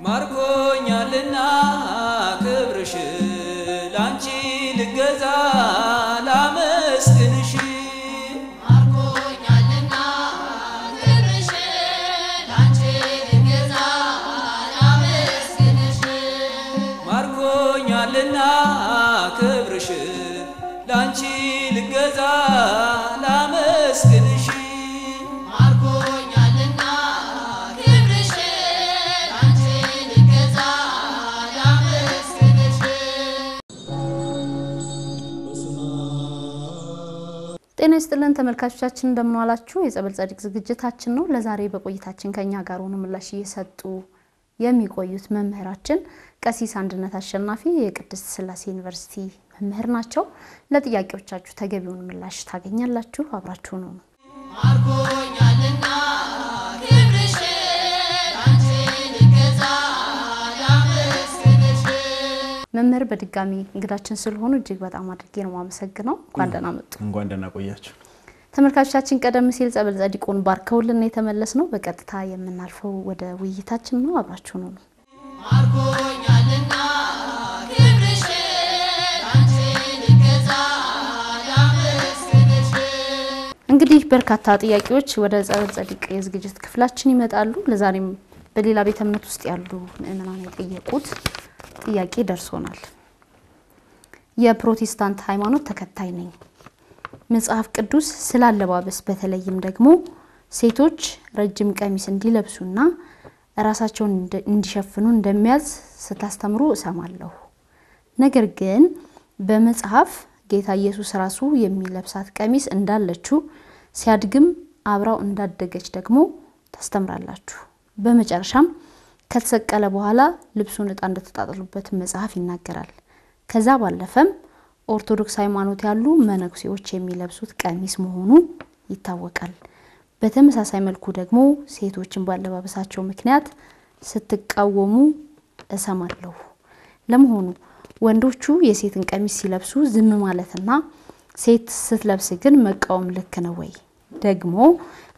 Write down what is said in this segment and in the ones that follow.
ማርኮኛልና ክብርሽ ላንቺ ልገዛ ላመስግንሽ ማርኮኛልና ክብርሽ ላንቺ ልገዛ ላመስግንሽ ማርኮኛልና ክብርሽ ላንቺ ልገዛ ላመስግንሽ ማርኮኛልና ክብርሽ ላንቺ ልገዛ ላመስግንሽ ጤና ይስጥልን ተመልካቾቻችን እንደምን ዋላችሁ የጸበል ጻድቅ ዝግጅታችን ነው ለዛሬ በቆይታችን ከኛ ጋር ሆኖ ምላሽ እየሰጡ የሚቆዩት መምህራችን ቀሲስ አንድነት አሸናፊ የቅድስት ሥላሴ ዩኒቨርሲቲ መምህር ናቸው ለጥያቄዎቻችሁ ተገቢውን ምላሽ ታገኛላችሁ አብራችሁ ነው ማርኮኛልና ክብርሽ ላንቺ ልገዛ ላመስግንሽ መምህር በድጋሚ እንግዳችን ስለሆኑ እጅግ በጣም አድርጌ ነው ማመሰግነው እንኳን ደህና መጡ እንኳን ደህና ቆያችሁ ተመልካቾቻችን ቀደም ሲል ጸበል ጻድቁን ባርከውልን የተመለስነው በቀጥታ የምናልፈው ወደ ውይይታችን ነው አብራችሁ ነው ማርኮኛልና ክብርሽ ላንቺ ልገዛ ላመስግንሽ እንግዲህ በርካታ ጥያቄዎች ወደ ጸበል ጻድቅ የዝግጅት ክፍላችን ይመጣሉ ለዛሬም በሌላ ቤተ እምነት ውስጥ ያሉ ምእመናን የጠየቁት ጥያቄ ደርሶናል የፕሮቴስታንት ሃይማኖት ተከታይ ነኝ መጽሐፍ ቅዱስ ስላለባበስ በተለይም ደግሞ ሴቶች ረጅም ቀሚስ እንዲለብሱና ራሳቸውን እንዲሸፍኑ እንደሚያዝ ስታስተምሩ እሰማለሁ ነገር ግን በመጽሐፍ ጌታ ኢየሱስ ራሱ የሚለብሳት ቀሚስ እንዳለችው ሲያድግም አብራው እንዳደገች ደግሞ ታስተምራላችሁ በመጨረሻም ከተሰቀለ በኋላ ልብሱን ዕጣ እንደተጣጣሉበት መጽሐፍ ይናገራል ከዛ ባለፈም ኦርቶዶክስ ሃይማኖት ያሉ መነኩሴዎች የሚለብሱት ቀሚስ መሆኑ ይታወቃል በተመሳሳይ መልኩ ደግሞ ሴቶችን ባለባበሳቸው ምክንያት ስትቃወሙ እሰማለሁ ለመሆኑ ወንዶቹ የሴትን ቀሚስ ሲለብሱ ዝም ማለትና ሴት ስትለብስ ግን መቃወም ልክ ነው ወይ ደግሞ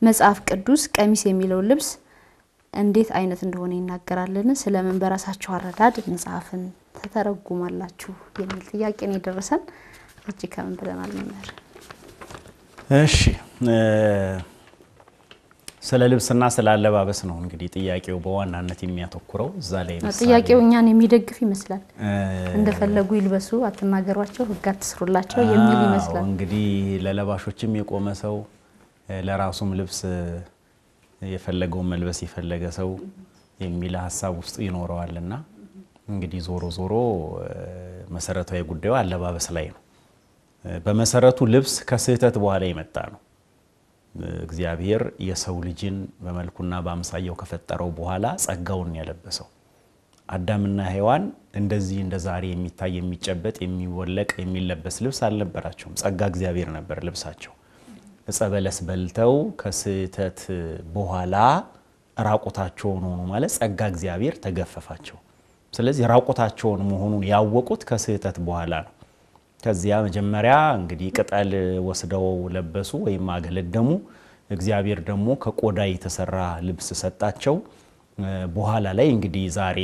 መጽሐፍ ቅዱስ ቀሚስ የሚለው ልብስ እንዴት አይነት እንደሆነ ይናገራልን ስለምን በራሳቸው አረዳድ መጽሐፍን ተተረጉማላችሁ የሚል ጥያቄ ነው የደረሰን እጅ ከምን ብለናል መምህር እሺ ስለ ልብስና ስለ አለባበስ ነው እንግዲህ ጥያቄው በዋናነት የሚያተኩረው እዛ ላይ ነው ጥያቄው እኛን የሚደግፍ ይመስላል እንደፈለጉ ይልበሱ አትናገሯቸው ህግ አትስሩላቸው የሚል ይመስላል እንግዲህ ለለባሾችም የቆመ ሰው ለራሱም ልብስ የፈለገው መልበስ የፈለገ ሰው የሚል ሐሳብ ውስጥ ይኖረዋልና እንግዲህ ዞሮ መሰረታዊ ጉዳዩ አለባበስ ላይ ነው በመሰረቱ ልብስ ከስህተት በኋላ የመጣ ነው እግዚአብሔር የሰው ልጅን በመልኩና በአምሳያው ከፈጠረው በኋላ ጸጋውን ያለበሰው አዳምና ሔዋን እንደዚህ እንደዛሬ የሚታይ የሚጨበጥ የሚወለቅ የሚለበስ ልብስ አልነበራቸውም ጸጋ እግዚአብሔር ነበር ልብሳቸው ጸበለስ በልተው ከስህተት በኋላ ራቆታቸውን ሆኑ ማለት ጸጋ እግዚአብሔር ተገፈፋቸው ስለዚህ ራቆታቸውን መሆኑን ያወቁት ከስህተት በኋላ ነው ከዚያ መጀመሪያ እንግዲህ ቅጠል ወስደው ለበሱ ወይም አገለደሙ እግዚአብሔር ደግሞ ከቆዳ የተሰራ ልብስ ሰጣቸው በኋላ ላይ እንግዲህ ዛሬ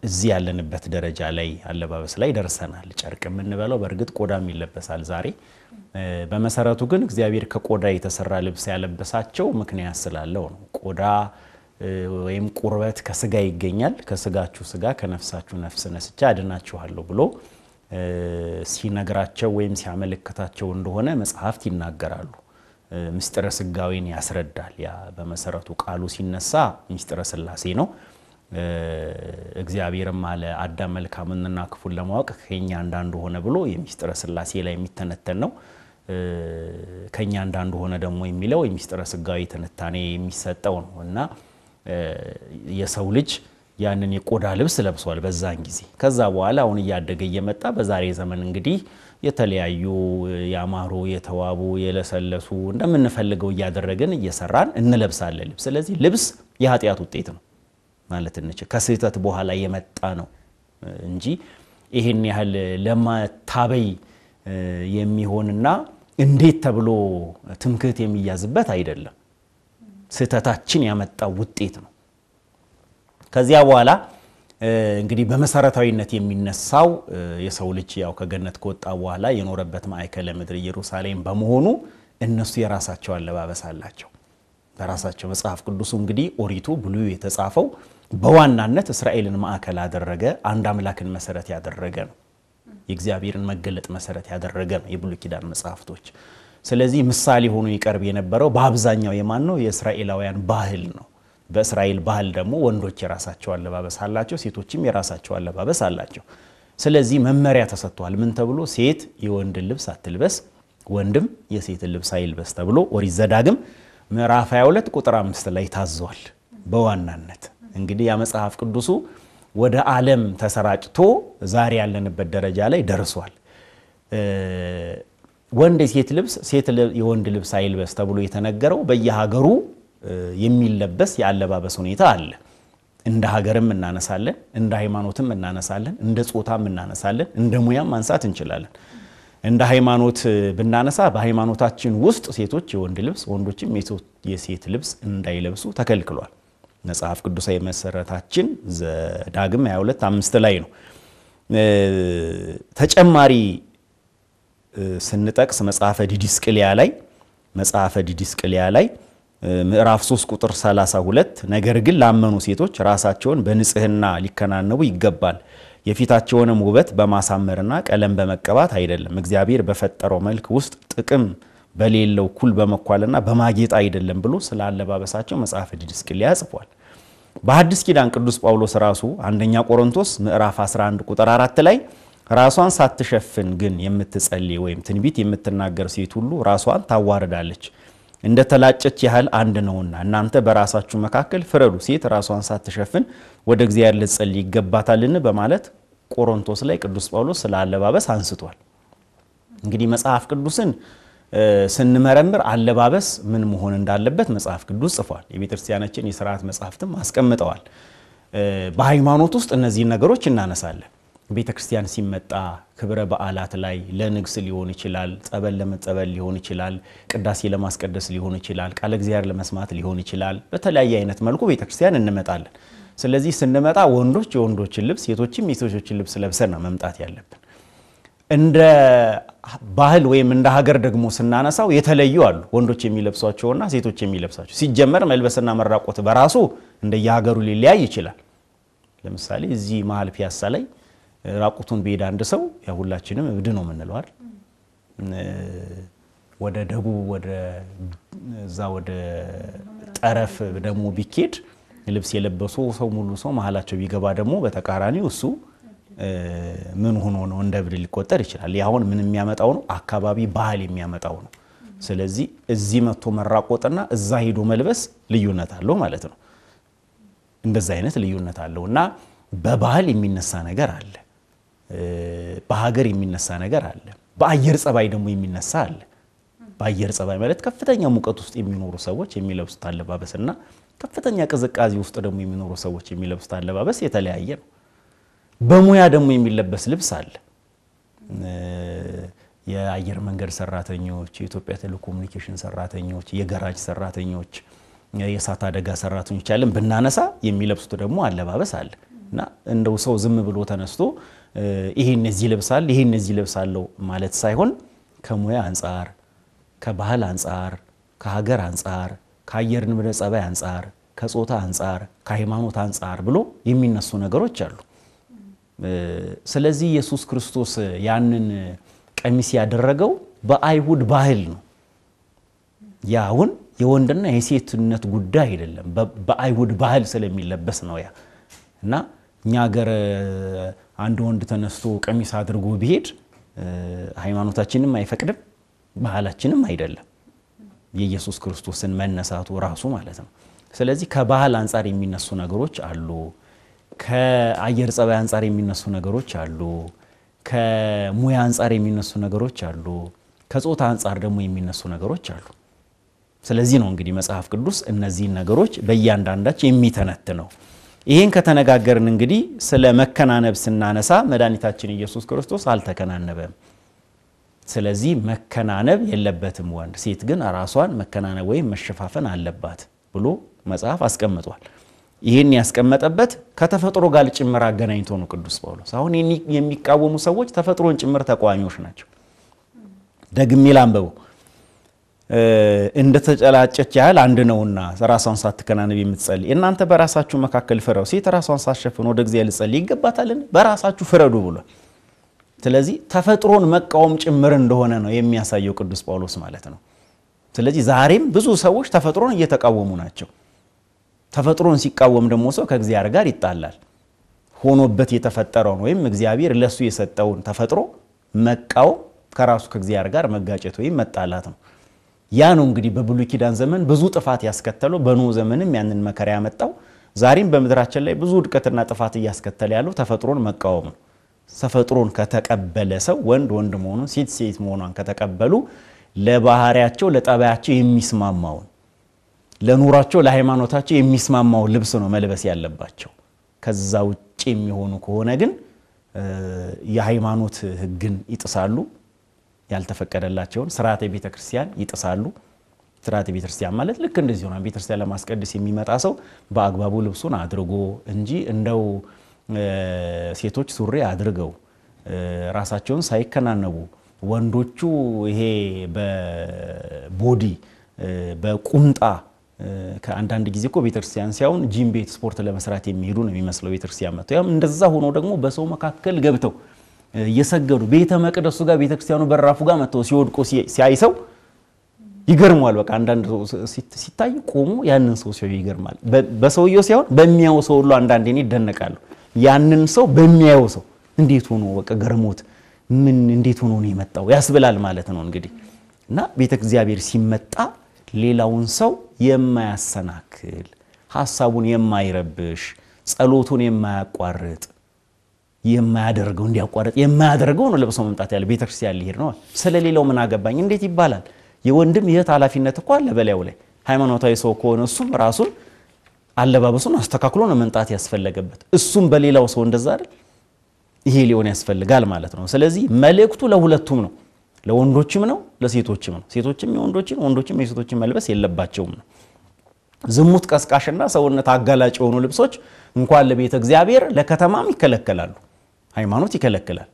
እዚህ ያለንበት ደረጃ ላይ አለባበስ ላይ ደርሰናል ጨርቅ ምንበለው በርግጥ ቆዳም ይለበሳል ዛሬ በመሰረቱ ግን እግዚአብሔር ከቆዳ የተሰራ ልብስ ያለበሳቸው ምክንያት ስላለው ነው ቆዳ ወይም ቁርበት ከስጋ ይገኛል ከስጋችሁ ስጋ ከነፍሳችሁ ነፍስ ነስቻ አድናችኋለሁ ብሎ ሲነግራቸው ወይም ሲያመለክታቸው እንደሆነ መጽሐፍት ይናገራሉ ምስጢረ ስጋዊን ያስረዳል ያ በመሰረቱ ቃሉ ሲነሳ ምስጢረ ሥላሴ ነው እግዚአብሔርም አለ አዳም መልካምንና ክፉን ለማወቅ ከኛ አንዳንዱ ሆነ ብሎ የምስጢረ ሥላሴ ላይ የሚተነተን ነው ከኛ አንዳንዱ ሆነ ደግሞ የሚለው የምስጢረ ስጋዊ ትንታኔ የሚሰጠው ነውና የሰው ልጅ ያንን የቆዳ ልብስ ለብሷል በዛን ጊዜ ከዛ በኋላ አሁን ያደገ እየመጣ በዛሬ ዘመን እንግዲህ የተለያዩ ያማሩ የተዋቡ የለሰለሱ እንደምንፈልገው ያደረገን እየሰራን እንለብሳለን ልብስ ስለዚህ ልብስ የኃጢያት ውጤት ነው ማለት እንችላለን ከስህተት በኋላ የመጣ ነው እንጂ ይሄን ያህል ለማታበይ የሚሆንና እንዴት ተብሎ ትምክህት የሚያዝበት አይደለም ስህተታችን ያመጣው ውጤት ነው ከዚያ በኋላ እንግዲህ በመሰረታዊነት የሚነሳው የሰው ልጅ ያው ከገነት ከወጣ በኋላ የኖረበት ማዕከለ ምድር ኢየሩሳሌም በመሆኑ እነሱ የራሳቸው አለባበስ አላቸው። በራሳቸው መጽሐፍ ቅዱሱ እንግዲህ ኦሪቱ ብሉይ የተጻፈው በዋናነት እስራኤልን ማዕከል ያደረገ አንድ አምላክን መሰረት ያደረገ ነው። የእግዚአብሔርን መገለጥ መሰረት ያደረገ ነው የብሉይ ኪዳን መጽሐፍቶች። ስለዚህ ምሳሌ ሆኖ ይቀርብ የነበረው በአብዛኛው የማን ነው? የእስራኤላውያን ባህል ነው። በእስራኤል ባህል ደግሞ ወንዶች የራሳቸው አለባበስ አላቸው፣ ሴቶችም የራሳቸው አለባበስ አላቸው። ስለዚህ መመሪያ ተሰጥቷል። ምን ተብሎ? ሴት የወንድን ልብስ አትልበስ፣ ወንድም የሴትን ልብስ አይልበስ ተብሎ ኦሪት ዘዳግም ምዕራፍ 22 ቁጥር 5 ላይ ታዟል። በዋናነት እንግዲህ ያ መጽሐፍ ቅዱሱ ወደ ዓለም ተሰራጭቶ ዛሬ ያለንበት ደረጃ ላይ ደርሷል። ወንድ የሴት ልብስ፣ ሴት የወንድ ልብስ አይልበስ ተብሎ የተነገረው በየሀገሩ የሚለበስ የአለባበስ ሁኔታ አለ። እንደ ሀገርም እናነሳለን፣ እንደ ሃይማኖትም እናነሳለን፣ እንደ ጾታም እናነሳለን፣ እንደ ሙያም ማንሳት እንችላለን። እንደ ሃይማኖት ብናነሳ በሃይማኖታችን ውስጥ ሴቶች የወንድ ልብስ፣ ወንዶችም የሴት ልብስ እንዳይለብሱ ተከልክሏል። መጽሐፍ ቅዱሳዊ መሰረታችን ዘዳግም 22:5 ላይ ነው። ተጨማሪ ስንጠቅስ መጽሐፈ ዲድስቅልያ ላይ ምዕራፍ 3 ቁጥር 32 ነገር ግን ላመኑ ሴቶች ራሳቸውን በንጽህና ሊከናነቡ ይገባል፣ የፊታቸውንም ውበት በማሳመርና ቀለም በመቀባት አይደለም፣ እግዚአብሔር በፈጠረው መልክ ውስጥ ጥቅም በሌለው ኩል በመኳልና በማጌጥ አይደለም ብሎ ስለ አለባበሳቸው መጽሐፈ ዲድስቅልያ ጽፏል። በሐዲስ ኪዳን ቅዱስ ጳውሎስ ራሱ አንደኛ ቆሮንቶስ ምዕራፍ 11 ቁጥር 4 ላይ ራሷን ሳትሸፍን ግን የምትጸልይ ወይም ትንቢት የምትናገር ሴት ሁሉ ራሷን ታዋርዳለች፣ እንደ ተላጨች ያህል አንድ ነውና እናንተ በራሳችሁ መካከል ፍረዱ፣ ሴት ራሷን ሳትሸፍን ወደ እግዚአብሔር ልትጸልይ ይገባታልን በማለት ቆሮንቶስ ላይ ቅዱስ ጳውሎስ ስለ አለባበስ አንስቷል። እንግዲህ መጽሐፍ ቅዱስን ስንመረምር አለባበስ ምን መሆን እንዳለበት መጽሐፍ ቅዱስ ጽፏል። የቤተክርስቲያናችን የሥርዓት መጽሐፍትም አስቀምጠዋል። በሃይማኖት ውስጥ እነዚህ ነገሮች እናነሳለን። ቤተክርስቲያን ሲመጣ ክብረ በዓላት ላይ ለንግስ ሊሆን ይችላል፣ ጸበል ለመጸበል ሊሆን ይችላል፣ ቅዳሴ ለማስቀደስ ሊሆን ይችላል፣ ቃለ እግዚአብሔር ለመስማት ሊሆን ይችላል። በተለያየ አይነት መልኩ ቤተክርስቲያን እንመጣለን። ስለዚህ ስንመጣ ወንዶች የወንዶችን ልብስ፣ ሴቶችም የሴቶችን ልብስ ለብሰን ነው መምጣት ያለብን። እንደ ባህል ወይም እንደ ሀገር ደግሞ ስናነሳው የተለዩ አሉ፣ ወንዶች የሚለብሷቸውና ሴቶች የሚለብሳቸው። ሲጀመር መልበስና መራቆት በራሱ እንደየሀገሩ ሊለያይ ይችላል። ለምሳሌ እዚህ መሀል ፒያሳ ላይ ራቁቱን በሄደ አንድ ሰው ሁላችንም እብድ ነው የምንለው አይደል? ወደ ደቡብ ወደ ጠረፍ ደግሞ ቢኬድ ልብስ የለበሱ ሰው ሙሉ ሰው መሀላቸው ቢገባ ደግሞ በተቃራኒው እሱ ምን ሆኖ ነው እንደ እብድ ሊቆጠር ይችላል። ያሁን ምን የሚያመጣው ነው? አካባቢ ባህል የሚያመጣው ነው። ስለዚህ እዚህ መጥቶ መራቆጥና እዛ ሄዶ መልበስ ልዩነት አለው ማለት ነው። እንደዛ አይነት ልዩነት አለውና በባህል የሚነሳ ነገር አለ፣ በሀገር የሚነሳ ነገር አለ፣ በአየር ጸባይ ደግሞ የሚነሳ አለ። በአየር ጸባይ ማለት ከፍተኛ ሙቀት ውስጥ የሚኖሩ ሰዎች የሚለብሱት አለባበስና ከፍተኛ ቅዝቃዜ ውስጥ ደግሞ የሚኖሩ ሰዎች የሚለብሱት አለባበስ የተለያየ ነው። በሙያ ደግሞ የሚለበስ ልብስ አለ። የአየር መንገድ ሰራተኞች፣ የኢትዮጵያ ቴሌኮሙኒኬሽን ሰራተኞች፣ የገራጅ ሰራተኞች፣ የእሳት አደጋ ሰራተኞች ያለን ብናነሳ የሚለብሱት ደግሞ አለባበስ አለ እና እንደው ሰው ዝም ብሎ ተነስቶ ይሄን እዚህ ልብሳል ይሄን እዚህ ልብሳለው ማለት ሳይሆን ከሙያ አንፃር፣ ከባህል አንፃር፣ ከሀገር አንፃር፣ ከአየር ንብረት ጸባይ አንፃር፣ ከጾታ አንፃር፣ ከሃይማኖት አንፃር ብሎ የሚነሱ ነገሮች አሉ። ስለዚህ ኢየሱስ ክርስቶስ ያንን ቀሚስ ያደረገው በአይሁድ ባህል ነው። ያውን የወንድና የሴትነት ጉዳይ አይደለም፣ በአይሁድ ባህል ስለሚለበስ ነው ያ እና እኛ ሀገር አንድ ወንድ ተነስቶ ቀሚስ አድርጎ ቢሄድ ሃይማኖታችንም አይፈቅድም፣ ባህላችንም አይደለም የኢየሱስ ክርስቶስን መነሳቱ ራሱ ማለት ነው። ስለዚህ ከባህል አንፃር የሚነሱ ነገሮች አሉ፣ ከአየር ጸባይ አንፃር የሚነሱ ነገሮች አሉ፣ ከሙያ አንፃር የሚነሱ ነገሮች አሉ፣ ከጾታ አንፃር ደግሞ የሚነሱ ነገሮች አሉ። ስለዚህ ነው እንግዲህ መጽሐፍ ቅዱስ እነዚህን ነገሮች በእያንዳንዳቸው የሚተነትነው። ይሄን ከተነጋገርን እንግዲህ ስለ መከናነብ ስናነሳ መድኃኒታችን ኢየሱስ ክርስቶስ አልተከናነበም። ስለዚህ መከናነብ የለበትም ወንድ፣ ሴት ግን ራሷን መከናነብ ወይም መሸፋፈን አለባት ብሎ መጽሐፍ አስቀምጧል። ይሄን ያስቀመጠበት ከተፈጥሮ ጋር ጭምር አገናኝቶ ነው ቅዱስ ጳውሎስ። አሁን የሚቃወሙ ሰዎች ተፈጥሮን ጭምር ተቃዋሚዎች ናቸው። ደግሜ ላንብበው። እንደ ተጨላጨች ያህል አንድ ነውና ራሷን ሳትከናነብ የምትጸልይ እናንተ በራሳችሁ መካከል ፍረዱ፣ ሴት ራሷን ሳትሸፍን ወደ እግዚአብሔር ልጸልይ ይገባታልን? በራሳችሁ ፍረዱ ብሏል። ስለዚህ ተፈጥሮን መቃወም ጭምር እንደሆነ ነው የሚያሳየው ቅዱስ ጳውሎስ ማለት ነው። ስለዚህ ዛሬም ብዙ ሰዎች ተፈጥሮን እየተቃወሙ ናቸው። ተፈጥሮን ሲቃወም ደግሞ ሰው ከእግዚአብሔር ጋር ይጣላል። ሆኖበት የተፈጠረውን ወይም እግዚአብሔር ለሱ የሰጠውን ተፈጥሮ መቃወም ከራሱ ከእግዚአብሔር ጋር መጋጨት ወይም መጣላት ነው። ያ ነው እንግዲህ በብሉይ ኪዳን ዘመን ብዙ ጥፋት ያስከተለው፣ በኖህ ዘመንም ያንን መከራ ያመጣው፣ ዛሬም በመድራችን ላይ ብዙ ውድቀትና ጥፋት እያስከተለ ያለው ተፈጥሮን መቃወም ነው። ተፈጥሮን ከተቀበለ ሰው ወንድ ወንድ መሆኑን ሴት ሴት መሆኗን ከተቀበሉ ለባህሪያቸው ለጠባያቸው የሚስማማውን ለኑራቸው ለሃይማኖታቸው የሚስማማውን ልብስ ነው መልበስ ያለባቸው። ከዛ ውጪ የሚሆኑ ከሆነ ግን የሃይማኖት ሕግን ይጥሳሉ፣ ያልተፈቀደላቸውን ስርዓተ ቤተክርስቲያን ይጥሳሉ። ስርዓተ ቤተክርስቲያን ማለት ልክ እንደዚህ ሆነ ቤተክርስቲያን ለማስቀደስ የሚመጣ ሰው በአግባቡ ልብሱን አድርጎ እንጂ እንደው ሴቶች ሱሪ አድርገው ራሳቸውን ሳይከናነቡ ወንዶቹ ይሄ በቦዲ በቁምጣ ከአንዳንድ ጊዜ እኮ ቤተክርስቲያን ሲያውን ጂም ቤት ስፖርት ለመስራት የሚሄዱ ነው የሚመስለው ቤተክርስቲያን መጥተው ያም እንደዛ ሆኖ ደግሞ በሰው መካከል ገብተው እየሰገዱ ቤተ መቅደሱ ጋር ቤተክርስቲያኑ በራፉ ጋር መጥተው ሲወድቁ ሲያይሰው ይገርማል። በቃ አንዳንድ ሲታይ ቆሞ ያንን ሰው ሲያዩ ይገርማል። በሰውየው ሳይሆን በሚያው ሰው ሁሉ አንዳንዴ ይደነቃሉ። ያንን ሰው በሚያው ሰው እንዴት ሆኖ በቃ ገርሞት ምን እንዴት ሆኖ ነው የመጣው ያስብላል ማለት ነው እንግዲህ። እና ቤተ እግዚአብሔር ሲመጣ ሌላውን ሰው የማያሰናክል ሐሳቡን የማይረብሽ ጸሎቱን የማያቋርጥ የማያደርገው እንዲያቋርጥ የማያደርገው ነው ለብሶ መምጣት ያለ ቤተክርስቲያን ሊሄድ ነው። ስለሌላው ምን አገባኝ እንዴት ይባላል? የወንድም የት ኃላፊነት እኮ አለ በላዩ ላይ። ሃይማኖታዊ ሰው ከሆነ እሱም ራሱን አለባበሱን አስተካክሎ ነው መምጣት ያስፈልገበት። እሱም በሌላው ሰው እንደዛ አይደል? ይሄ ሊሆን ያስፈልጋል ማለት ነው። ስለዚህ መልእክቱ ለሁለቱም ነው፣ ለወንዶችም ነው ለሴቶችም ነው። ሴቶችም የወንዶችን ወንዶችም የሴቶችን መልበስ የለባቸውም ነው። ዝሙት ቀስቃሽና ሰውነት አጋላጭ የሆኑ ልብሶች እንኳን ለቤተ እግዚአብሔር ለከተማም ይከለከላሉ። ሃይማኖት ይከለክላል።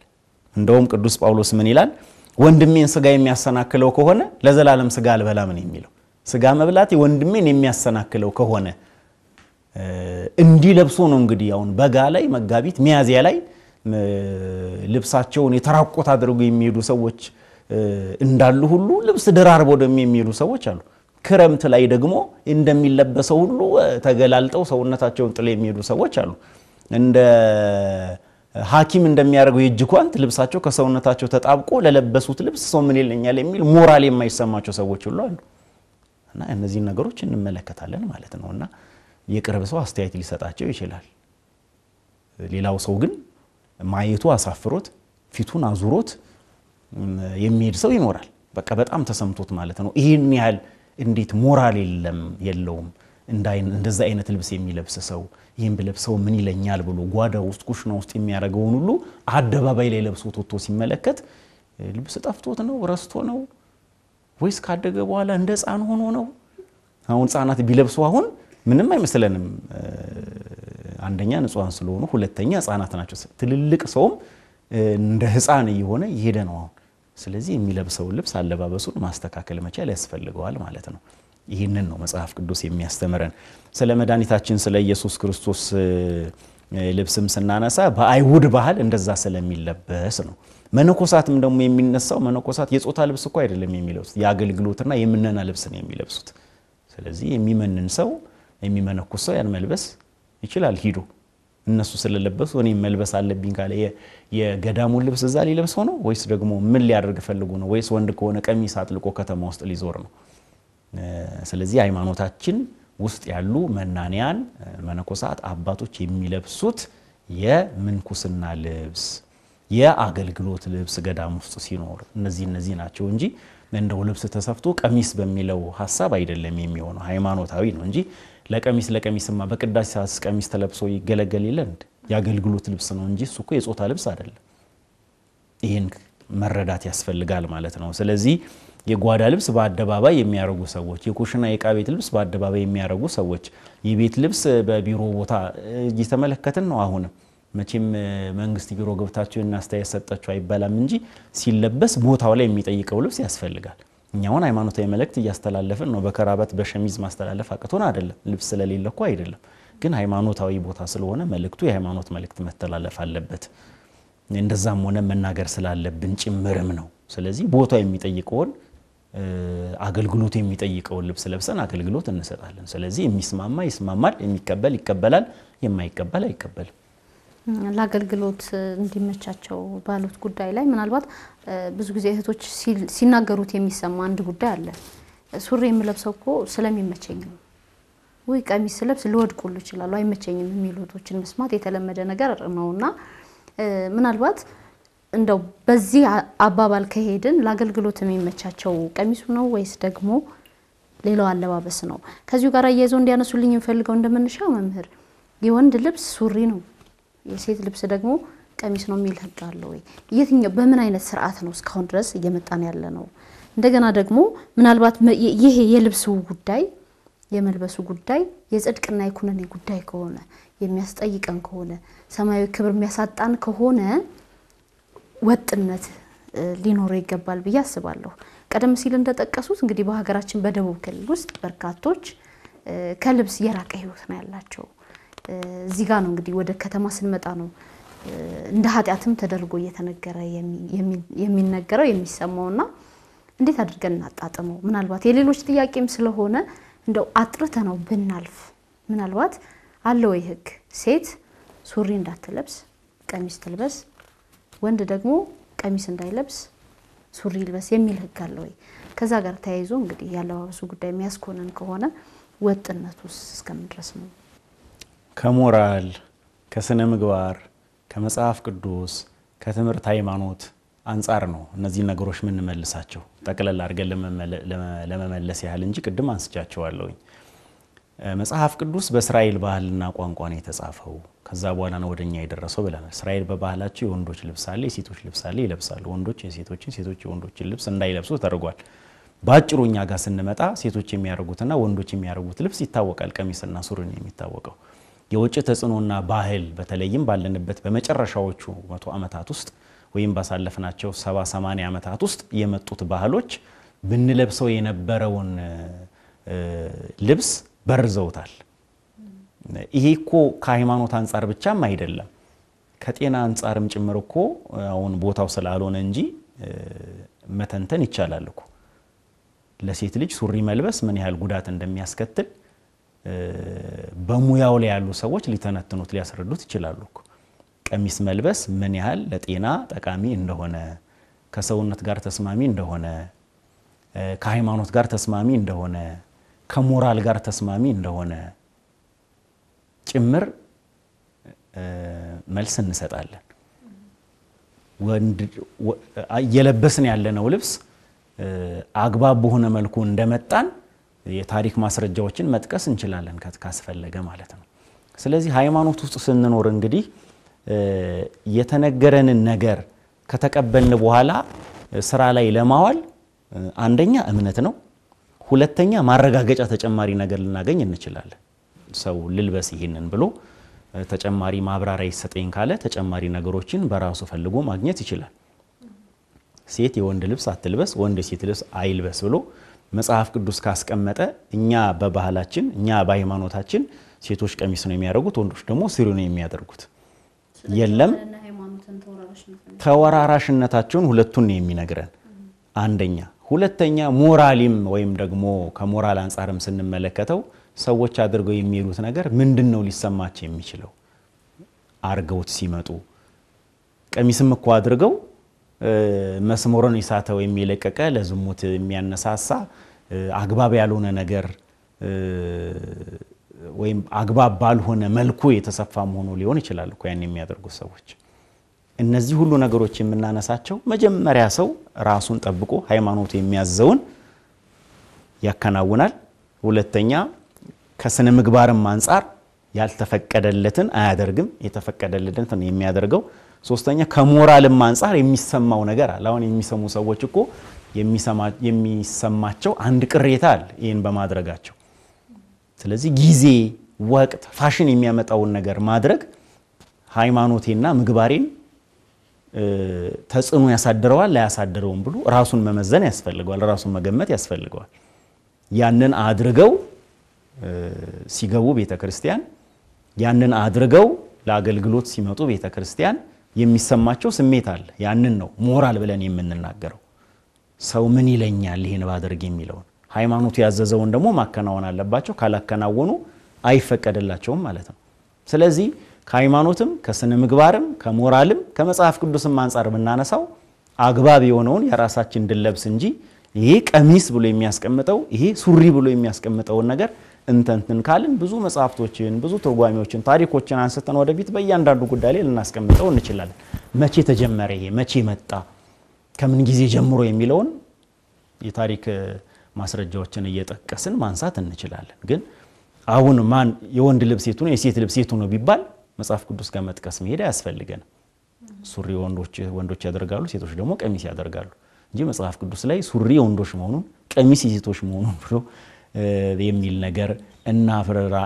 እንደውም ቅዱስ ጳውሎስ ምን ይላል? ወንድሜን ስጋ የሚያሰናክለው ከሆነ ለዘላለም ስጋ አልበላም ነው የሚለው። ስጋ መብላቴ ወንድሜን የሚያሰናክለው ከሆነ እንዲለብሶ ነው እንግዲህ አሁን በጋ ላይ መጋቢት ሚያዝያ ላይ ልብሳቸውን የተራቆት አድርገው የሚሄዱ ሰዎች እንዳሉ ሁሉ ልብስ ደራርበው ደግሞ የሚሄዱ ሰዎች አሉ። ክረምት ላይ ደግሞ እንደሚለበሰው ሁሉ ተገላልጠው ሰውነታቸውን ጥለው የሚሄዱ ሰዎች አሉ። እንደ ሐኪም እንደሚያደርገው የእጅ ጓንት ልብሳቸው ከሰውነታቸው ተጣብቆ ለለበሱት ልብስ ሰው ምን ይለኛል የሚል ሞራል የማይሰማቸው ሰዎች ሁሉ አሉ። እና እነዚህ ነገሮች እንመለከታለን ማለት ነውና የቅርብ ሰው አስተያየት ሊሰጣቸው ይችላል። ሌላው ሰው ግን ማየቱ አሳፍሮት ፊቱን አዙሮት የሚሄድ ሰው ይኖራል። በቃ በጣም ተሰምቶት ማለት ነው። ይሄን ያህል እንዴት ሞራል የለውም እንደዛ አይነት ልብስ የሚለብስ ሰው ይሄን ብለብሰው ምን ይለኛል ብሎ ጓዳ ውስጥ ኩሽና ውስጥ የሚያደርገውን ሁሉ አደባባይ ላይ ለብሶት ወጥቶ ሲመለከት ልብስ ጠፍቶት ነው ረስቶ ነው ወይስ ካደገ በኋላ እንደ ሕፃን ሆኖ ነው? አሁን ሕፃናት ቢለብሱ አሁን ምንም አይመስለንም። አንደኛ ንጹሃን ስለሆኑ፣ ሁለተኛ ሕፃናት ናቸው። ትልልቅ ሰውም እንደ ሕፃን እየሆነ ይሄደ ነው አሁን። ስለዚህ የሚለብሰው ልብስ አለባበሱን ማስተካከል መቻል ያስፈልገዋል ማለት ነው። ይህንን ነው መጽሐፍ ቅዱስ የሚያስተምረን። ስለ መድኃኒታችን ስለ ኢየሱስ ክርስቶስ ልብስም ስናነሳ በአይሁድ ባህል እንደዛ ስለሚለበስ ነው። መነኮሳትም ደግሞ የሚነሳው መነኮሳት የጾታ ልብስ እኮ አይደለም የሚለብሱት፣ የአገልግሎትና የምነና ልብስ ነው የሚለብሱት። ስለዚህ የሚመንን ሰው የሚመነኩስ ሰው ያን መልበስ ይችላል ሂዶ። እነሱ ስለለበሱ እኔ መልበስ አለብኝ ካለ የገዳሙን ልብስ እዛ ሊለብሰው ነው ወይስ ደግሞ ምን ሊያደርግ ፈልጉ ነው? ወይስ ወንድ ከሆነ ቀሚስ አጥልቆ ከተማ ውስጥ ሊዞር ነው? ስለዚህ ሃይማኖታችን ውስጥ ያሉ መናንያን መነኮሳት አባቶች የሚለብሱት የምንኩስና ልብስ የአገልግሎት ልብስ ገዳም ውስጥ ሲኖር እነዚህ ናቸው እንጂ እንደው ልብስ ተሰፍቶ ቀሚስ በሚለው ሐሳብ አይደለም የሚሆነው። ሃይማኖታዊ ነው እንጂ ለቀሚስማ በቅዳሴ ሰዓት ቀሚስ ተለብሶ ይገለገል ይላል። የአገልግሎት ልብስ ነው እንጂ እሱ እኮ የጾታ ልብስ አይደለም። ይሄን መረዳት ያስፈልጋል ማለት ነው። ስለዚህ የጓዳ ልብስ በአደባባይ የሚያረጉ ሰዎች፣ የኩሽና የዕቃ ቤት ልብስ በአደባባይ የሚያረጉ ሰዎች፣ የቤት ልብስ በቢሮ ቦታ እየተመለከትን ነው። አሁን መቼም መንግስት ቢሮ ገብታችሁ እናስተያየት ሰጣችሁ አይባላም እንጂ ሲለበስ ቦታው ላይ የሚጠይቀው ልብስ ያስፈልጋል። እኛውን ሃይማኖታዊ መልእክት እያስተላለፍን ነው። በከራባት በሸሚዝ ማስተላለፍ አቅቶን አይደለም፣ ልብስ ስለሌለ እኮ አይደለም። ግን ሃይማኖታዊ ቦታ ስለሆነ መልእክቱ የሃይማኖት መልእክት መተላለፍ አለበት። እንደዛም ሆነ መናገር ስላለብን ጭምርም ነው። ስለዚህ ቦታው የሚጠይቀውን አገልግሎት የሚጠይቀውን ልብስ ለብሰን አገልግሎት እንሰጣለን። ስለዚህ የሚስማማ ይስማማል፣ የሚቀበል ይቀበላል፣ የማይቀበል አይቀበልም። ለአገልግሎት እንዲመቻቸው ባሉት ጉዳይ ላይ ምናልባት ብዙ ጊዜ እህቶች ሲናገሩት የሚሰማ አንድ ጉዳይ አለ። ሱሪ የምለብሰው እኮ ስለሚመቸኝ ነው፣ ወይ ቀሚስ ስለብስ ልወድቁል ይችላል አይመቸኝም የሚሉ እህቶችን መስማት የተለመደ ነገር ነውና ምናልባት እንደው በዚህ አባባል ከሄድን ለአገልግሎት የሚመቻቸው ቀሚሱ ነው ወይስ ደግሞ ሌላው አለባበስ ነው? ከዚሁ ጋር እየያዘው እንዲያነሱልኝ እንፈልገው እንደምንሻ መምህር የወንድ ልብስ ሱሪ ነው፣ የሴት ልብስ ደግሞ ቀሚስ ነው የሚል ህግ አለ ወይ? የትኛው በምን አይነት ስርዓት ነው እስካሁን ድረስ እየመጣን ያለ ነው? እንደገና ደግሞ ምናልባት ይሄ የልብሱ ጉዳይ የመልበሱ ጉዳይ የጽድቅና የኩነኔ ጉዳይ ከሆነ የሚያስጠይቀን ከሆነ ሰማያዊ ክብር የሚያሳጣን ከሆነ ወጥነት ሊኖር ይገባል ብዬ አስባለሁ። ቀደም ሲል እንደተጠቀሱት እንግዲህ በሀገራችን በደቡብ ክልል ውስጥ በርካቶች ከልብስ የራቀ ህይወት ነው ያላቸው። እዚህ ጋር ነው እንግዲህ ወደ ከተማ ስንመጣ ነው እንደ ኃጢያትም ተደርጎ እየተነገረ የሚነገረው የሚሰማውና እንዴት አድርገን እናጣጥመው? ምናልባት የሌሎች ጥያቄም ስለሆነ እንደው አጥርተ ነው ብናልፍ ምናልባት አለ ወይ ህግ ሴት ሱሪ እንዳትለብስ ቀሚስ ትልበስ፣ ወንድ ደግሞ ቀሚስ እንዳይለብስ ሱሪ ይልበስ የሚል ህግ አለ ወይ? ከዛ ጋር ተያይዞ እንግዲህ ያለባበሱ ጉዳይ የሚያስኮነን ከሆነ ወጥነቱስ እስከምን ድረስ ነው? ከሞራል ከስነ ምግባር ከመጽሐፍ ቅዱስ ከትምህርት ሃይማኖት አንፃር ነው እነዚህ ነገሮች ምን መልሳቸው ጠቅለል አድርገን ለመመለስ ያህል እንጂ ቅድም አንስቻቸዋለሁኝ። መጽሐፍ ቅዱስ በእስራኤል ባህልና ቋንቋ ነው የተጻፈው። ከዛ በኋላ ነው ወደኛ የደረሰው ብለናል። እስራኤል በባህላቸው የወንዶች ልብስ አለ፣ የሴቶች ልብስ አለ ይለብሳሉ። ወንዶች የሴቶችን ሴቶች የወንዶችን ልብስ እንዳይለብሱ ተደርጓል። ባጭሩኛ ጋር ስንመጣ ሴቶች የሚያደርጉትና ወንዶች የሚያደርጉት ልብስ ይታወቃል። ቀሚስና ሱሪ ነው የሚታወቀው። የውጭ ተጽዕኖና ባህል በተለይም ባለንበት በመጨረሻዎቹ 100 ዓመታት ውስጥ ወይም ባሳለፍናቸው 70-80 ዓመታት ውስጥ የመጡት ባህሎች ብንለብሰው የነበረውን ልብስ በርዘውታል። ይሄ እኮ ከሃይማኖት አንፃር ብቻም አይደለም ከጤና አንፃርም ጭምር እኮ አሁን ቦታው ስላልሆነ እንጂ መተንተን ይቻላል እኮ። ለሴት ልጅ ሱሪ መልበስ ምን ያህል ጉዳት እንደሚያስከትል በሙያው ላይ ያሉ ሰዎች ሊተነትኑት ሊያስረዱት ይችላሉ እኮ። ቀሚስ መልበስ ምን ያህል ለጤና ጠቃሚ እንደሆነ፣ ከሰውነት ጋር ተስማሚ እንደሆነ፣ ከሃይማኖት ጋር ተስማሚ እንደሆነ፣ ከሞራል ጋር ተስማሚ እንደሆነ ጭምር መልስ እንሰጣለን። የለበስን ያለነው ልብስ አግባብ በሆነ መልኩ እንደመጣን የታሪክ ማስረጃዎችን መጥቀስ እንችላለን ካስፈለገ ማለት ነው። ስለዚህ ሃይማኖት ውስጥ ስንኖር እንግዲህ የተነገረንን ነገር ከተቀበልን በኋላ ስራ ላይ ለማዋል አንደኛ እምነት ነው፣ ሁለተኛ ማረጋገጫ ተጨማሪ ነገር ልናገኝ እንችላለን። ሰው ልልበስ ይሄንን ብሎ ተጨማሪ ማብራሪያ ይሰጠኝ ካለ ተጨማሪ ነገሮችን በራሱ ፈልጎ ማግኘት ይችላል። ሴት የወንድ ልብስ አትልበስ፣ ወንድ የሴት ልብስ አይልበስ ብሎ መጽሐፍ ቅዱስ ካስቀመጠ እኛ በባህላችን እኛ በሃይማኖታችን ሴቶች ቀሚስ ነው የሚያደርጉት፣ ወንዶች ደግሞ ሱሪ ነው የሚያደርጉት። የለም ተወራራሽነታቸውን ሁለቱን ነው የሚነግረን አንደኛ። ሁለተኛ ሞራሊም ወይም ደግሞ ከሞራል አንፃርም ስንመለከተው ሰዎች አድርገው የሚሉት ነገር ምንድነው ሊሰማቸው የሚችለው አርገውት ሲመጡ? ቀሚስም እኮ አድርገው መስመሩን ይሳተው የሚለቀቀ ለዝሙት የሚያነሳሳ አግባብ ያልሆነ ነገር ወይም አግባብ ባልሆነ መልኩ የተሰፋ መሆኑ ሊሆን ይችላል እኮ ያን የሚያደርጉት ሰዎች። እነዚህ ሁሉ ነገሮች የምናነሳቸው መጀመሪያ ሰው ራሱን ጠብቆ ሃይማኖቱ የሚያዘውን ያከናውናል። ሁለተኛ ከስነ ምግባርም አንፃር ያልተፈቀደለትን አያደርግም፣ የተፈቀደለትን የሚያደርገው። ሶስተኛ ከሞራልም አንፃር የሚሰማው ነገር አለ። አሁን የሚሰሙ ሰዎች እኮ የሚሰማቸው አንድ ቅሬታ አለ ይሄን በማድረጋቸው። ስለዚህ ጊዜ ወቅት ፋሽን የሚያመጣውን ነገር ማድረግ ሃይማኖቴና ምግባሬን ተጽዕኖ ያሳድረዋል ላያሳድረውም ብሎ ራሱን መመዘን ያስፈልገዋል፣ ራሱን መገመት ያስፈልገዋል። ያንን አድርገው ሲገቡ ቤተክርስቲያን፣ ያንን አድርገው ለአገልግሎት ሲመጡ ቤተክርስቲያን የሚሰማቸው ስሜት አለ። ያንን ነው ሞራል ብለን የምንናገረው። ሰው ምን ይለኛል ይሄን ባደርግ የሚለውን ሃይማኖቱ ያዘዘውን ደግሞ ማከናወን አለባቸው። ካላከናወኑ አይፈቀድላቸውም ማለት ነው። ስለዚህ ከሃይማኖትም ከስነ ምግባርም ከሞራልም ከመጽሐፍ ቅዱስም አንፃር ብናነሳው አግባብ የሆነውን የራሳችን ድለብስ እንጂ ይሄ ቀሚስ ብሎ የሚያስቀምጠው ይሄ ሱሪ ብሎ የሚያስቀምጠውን ነገር እንተንትን ካልን ብዙ መጽሐፍቶችን ብዙ ትርጓሜዎችን ታሪኮችን አንስተን ወደፊት በእያንዳንዱ ጉዳይ ላይ ልናስቀምጠው እንችላለን። መቼ ተጀመረ ይሄ መቼ መጣ ከምን ጊዜ ጀምሮ የሚለውን የታሪክ ማስረጃዎችን እየጠቀስን ማንሳት እንችላለን። ግን አሁን ማን የወንድ ልብስ የቱ ነው የሴት ልብስ የቱ ነው ቢባል መጽሐፍ ቅዱስ ጋር መጥቀስ መሄድ ያስፈልገናል። ሱሪ ወንዶች ያደርጋሉ፣ ሴቶች ደግሞ ቀሚስ ያደርጋሉ እንጂ መጽሐፍ ቅዱስ ላይ ሱሪ የወንዶች መሆኑን ቀሚስ የሴቶች መሆኑን ብሎ የሚል ነገር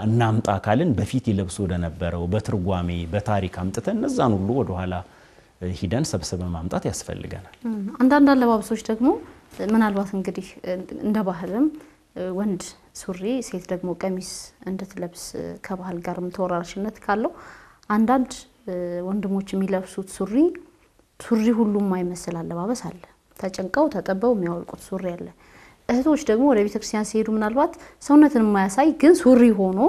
እናምጣ ካልን በፊት ይለብሱ ወደ ነበረው በትርጓሜ በታሪክ አምጥተን እነዛን ሁሉ ወደ ኋላ ሂደን ሰብስበን ማምጣት ያስፈልገናል። አንዳንድ አለባበሶች ደግሞ ምናልባት እንግዲህ እንደ ባህልም ወንድ ሱሪ ሴት ደግሞ ቀሚስ እንድትለብስ ከባህል ጋርም ተወራራሽነት ካለው አንዳንድ ወንድሞች የሚለብሱት ሱሪ ሁሉም አይመስል አለባበስ አለ። ተጨንቀው ተጠበው የሚያወልቁት ሱሪ አለ። እህቶች ደግሞ ወደ ቤተክርስቲያን ሲሄዱ ምናልባት ሰውነትን የማያሳይ ግን ሱሪ ሆኖ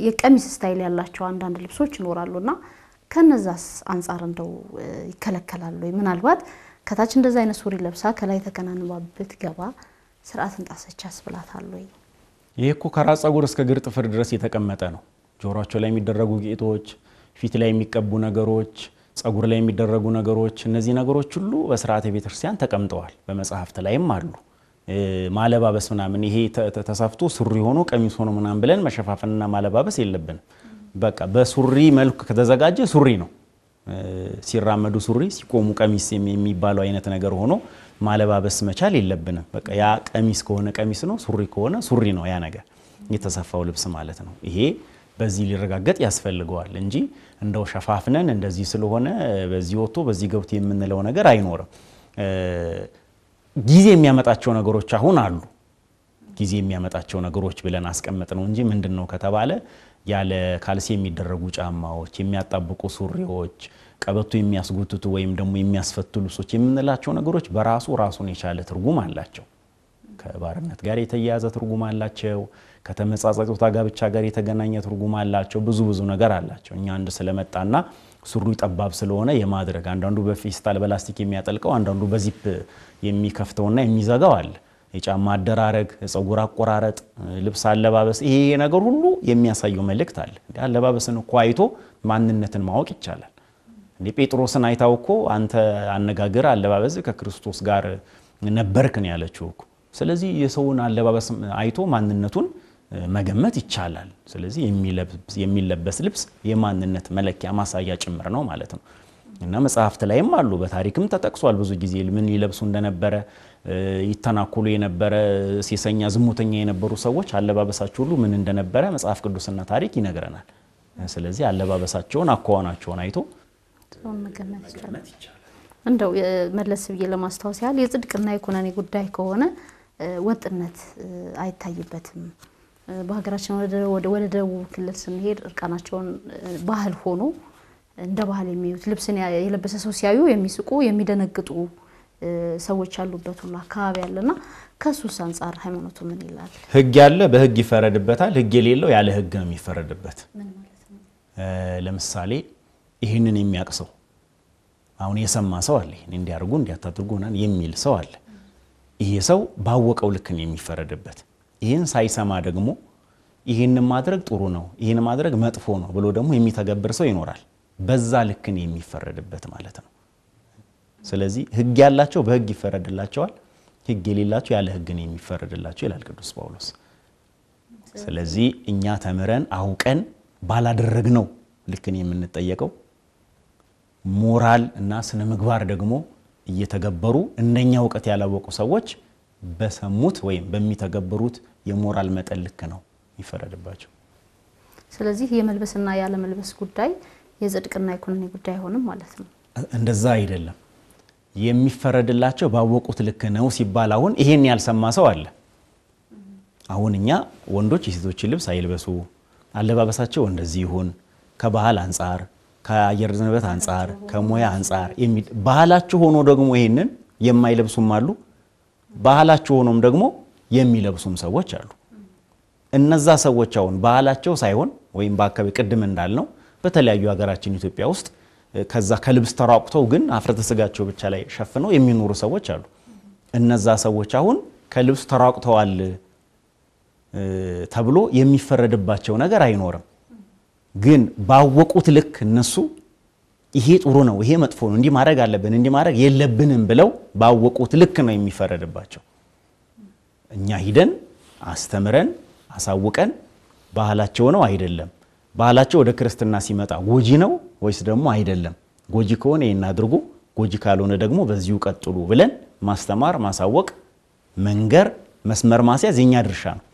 የቀሚስ ስታይል ያላቸው አንዳንድ ልብሶች ይኖራሉና ከነዛስ አንፃር እንደው ይከለከላሉ? ምናልባት ከታች እንደዛ አይነት ሱሪ ለብሳ ከላይ ተከናንባበት ገባ ስርዓትን ጣሰች ያስብላታል ወይ? ይሄ እኮ ከራስ ፀጉር እስከ እግር ጥፍር ድረስ የተቀመጠ ነው። ጆሮአቸው ላይ የሚደረጉ ጌጦች፣ ፊት ላይ የሚቀቡ ነገሮች፣ ፀጉር ላይ የሚደረጉ ነገሮች፣ እነዚህ ነገሮች ሁሉ በስርዓተ ቤተክርስቲያን ተቀምጠዋል። በመጽሐፍት ላይም አሉ። ማለባበስ ምናምን ይሄ ተሰፍቶ ሱሪ ሆኖ ቀሚስ ሆኖ ምናምን ብለን መሸፋፈንና ማለባበስ የለብንም። በቃ በሱሪ መልኩ ከተዘጋጀ ሱሪ ነው። ሲራመዱ ሱሪ ሲቆሙ ቀሚስ የሚባለው አይነት ነገር ሆኖ ማለባበስ መቻል የለብንም። በቃ ያ ቀሚስ ከሆነ ቀሚስ ነው፣ ሱሪ ከሆነ ሱሪ ነው። ያ ነገር የተሰፋው ልብስ ማለት ነው። ይሄ በዚህ ሊረጋገጥ ያስፈልገዋል እንጂ እንደው ሸፋፍነን እንደዚህ ስለሆነ በዚህ ወጥቶ በዚህ ገብቶ የምንለው ነገር አይኖርም። ጊዜ የሚያመጣቸው ነገሮች አሁን አሉ። ጊዜ የሚያመጣቸው ነገሮች ብለን አስቀምጥ ነው እንጂ ምንድነው ከተባለ ያለ ካልሲ የሚደረጉ ጫማዎች፣ የሚያጣብቁ ሱሪዎች፣ ቀበቶ የሚያስጉትቱ ወይም ደግሞ የሚያስፈቱ ልብሶች የምንላቸው ነገሮች በራሱ ራሱን የቻለ ትርጉም አላቸው። ከባርነት ጋር የተያያዘ ትርጉም አላቸው። ከተመጻጻጾታ ጋብቻ ጋር የተገናኘ ትርጉም አላቸው። ብዙ ነገር አላቸው። እኛ አንድ ስለመጣና ሱሪ ጠባብ ስለሆነ የማድረግ አንዳንዱ በፌስታል በላስቲክ የሚያጠልቀው አንዳንዱ በዚፕ የሚከፍተውና የሚዘጋው አለ። የጫማ አደራረግ፣ ፀጉር አቆራረጥ፣ ልብስ አለባበስ ይሄ ነገር ሁሉ የሚያሳየው መልእክት አለ። አለባበስን እኮ አይቶ ማንነትን ማወቅ ይቻላል። እንዴ ጴጥሮስን አይታው እኮ አንተ አነጋገር አለባበስ ከክርስቶስ ጋር ነበርክን ያለችው እኮ። ስለዚህ የሰውን አለባበስ አይቶ ማንነቱን መገመት ይቻላል። ስለዚህ የሚለበስ ልብስ የማንነት መለኪያ ማሳያ ጭምር ነው ማለት ነው። እና መጽሐፍት ላይም አሉ፣ በታሪክም ተጠቅሷል። ብዙ ጊዜ ምን ይለብሱ እንደነበረ ይተናኮሉ የነበረ ሴሰኛ ዝሙተኛ የነበሩ ሰዎች አለባበሳቸው ሁሉ ምን እንደነበረ መጽሐፍ ቅዱስና ታሪክ ይነግረናል። ስለዚህ አለባበሳቸውን አኳኋናቸውን አይቶ መገመት ይቻላል። እንደው መለስ ብዬ ለማስታወስ ያህል የጽድቅና የኩነኔ ጉዳይ ከሆነ ወጥነት አይታይበትም። በሀገራችን ወደ ደቡብ ክልል ስንሄድ እርቃናቸውን ባህል ሆኖ እንደ ባህል የሚዩት ልብስን የለበሰ ሰው ሲያዩ የሚስቁ የሚደነግጡ ሰዎች ያሉበት ሁሉ አካባቢ ያለና ከሱስ አንፃር ሃይማኖቱ ምን ይላል? ህግ ያለ በህግ ይፈረድበታል፣ ህግ የሌለው ያለ ህግ ነው የሚፈረድበት። ምን ማለት ነው? ለምሳሌ ይሄንን የሚያቅሰው አሁን የሰማ ሰው አለ፣ ይሄን እንዲያርጉ እንዲያታድርጉና የሚል ሰው አለ። ይሄ ሰው ባወቀው ልክ ነው የሚፈረድበት። ይሄን ሳይሰማ ደግሞ ይሄን ማድረግ ጥሩ ነው፣ ይሄን ማድረግ መጥፎ ነው ብሎ ደግሞ የሚተገብር ሰው ይኖራል። በዛ ልክ ነው የሚፈረድበት ማለት ነው። ስለዚህ ህግ ያላቸው በህግ ይፈረድላቸዋል፣ ህግ የሌላቸው ያለ ህግ ነው የሚፈረድላቸው ይላል ቅዱስ ጳውሎስ። ስለዚህ እኛ ተምረን አውቀን ባላደረግነው ልክ ነው የምንጠየቀው። ሞራል እና ስነ ምግባር ደግሞ እየተገበሩ እንደኛ ዕውቀት ያላወቁ ሰዎች በሰሙት ወይም በሚተገበሩት የሞራል መጠን ልክ ነው ይፈረድባቸው። ስለዚህ የመልበስና ያለ መልበስ ጉዳይ የጽድቅና የኩነኔ ጉዳይ አይሆንም ማለት ነው። እንደዛ አይደለም። የሚፈረድላቸው ባወቁት ልክ ነው ሲባል አሁን ይሄን ያልሰማ ሰው አለ። አሁን እኛ ወንዶች የሴቶችን ልብስ አይልበሱ፣ አለባበሳቸው እንደዚህ ይሁን፣ ከባህል አንፃር፣ ከአየር ንብረት አንፃር፣ ከሙያ አንፃር ባህላቸው ሆኖ ደግሞ ይሄንን የማይለብሱም አሉ። ባህላቸው ሆኖም ደግሞ የሚለብሱም ሰዎች አሉ። እነዛ ሰዎች አሁን ባህላቸው ሳይሆን ወይም በአካባቢ ቅድም እንዳልነው በተለያዩ ሀገራችን ኢትዮጵያ ውስጥ ከዛ ከልብስ ተራቁተው ግን አፍረተ ስጋቸው ብቻ ላይ ሸፍነው የሚኖሩ ሰዎች አሉ። እነዛ ሰዎች አሁን ከልብስ ተራቁተዋል ተብሎ የሚፈረድባቸው ነገር አይኖርም። ግን ባወቁት ልክ እነሱ ይሄ ጥሩ ነው፣ ይሄ መጥፎ ነው፣ እንዲህ ማድረግ አለብን፣ እንዲህ ማድረግ የለብንም ብለው ባወቁት ልክ ነው የሚፈረድባቸው። እኛ ሂደን አስተምረን አሳውቀን ባህላቸው ነው አይደለም፣ ባህላቸው ወደ ክርስትና ሲመጣ ጎጂ ነው ወይስ ደግሞ አይደለም፣ ጎጂ ከሆነ ይሄን አድርጉ፣ ጎጂ ካልሆነ ደግሞ በዚሁ ቀጥሉ ብለን ማስተማር፣ ማሳወቅ፣ መንገር፣ መስመር ማስያዝ የኛ ድርሻ ነው።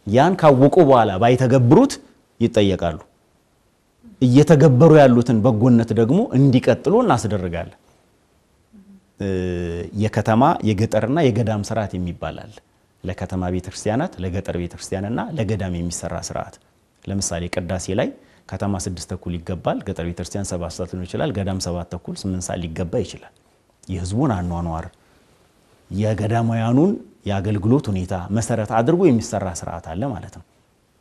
ያን ካወቁ በኋላ ባይተገብሩት ይጠየቃሉ። እየተገበሩ ያሉትን በጎነት ደግሞ እንዲቀጥሉ እናስደርጋለን። የከተማ የገጠርና የገዳም ስርዓት የሚባላል። ለከተማ ቤተክርስቲያናት፣ ለገጠር ቤተክርስቲያንና ለገዳም የሚሰራ ስርዓት። ለምሳሌ ቅዳሴ ላይ ከተማ 6 ተኩል ይገባል፣ ገጠር ቤተክርስቲያን 7 ሰዓት ሊሆን ይችላል፣ ገዳም 7 ተኩል 8 ሰዓት ሊገባ ይችላል። የህዝቡን አኗኗር የገዳማውያኑን የአገልግሎት ሁኔታ መሰረት አድርጎ የሚሰራ ስርዓት አለ ማለት ነው።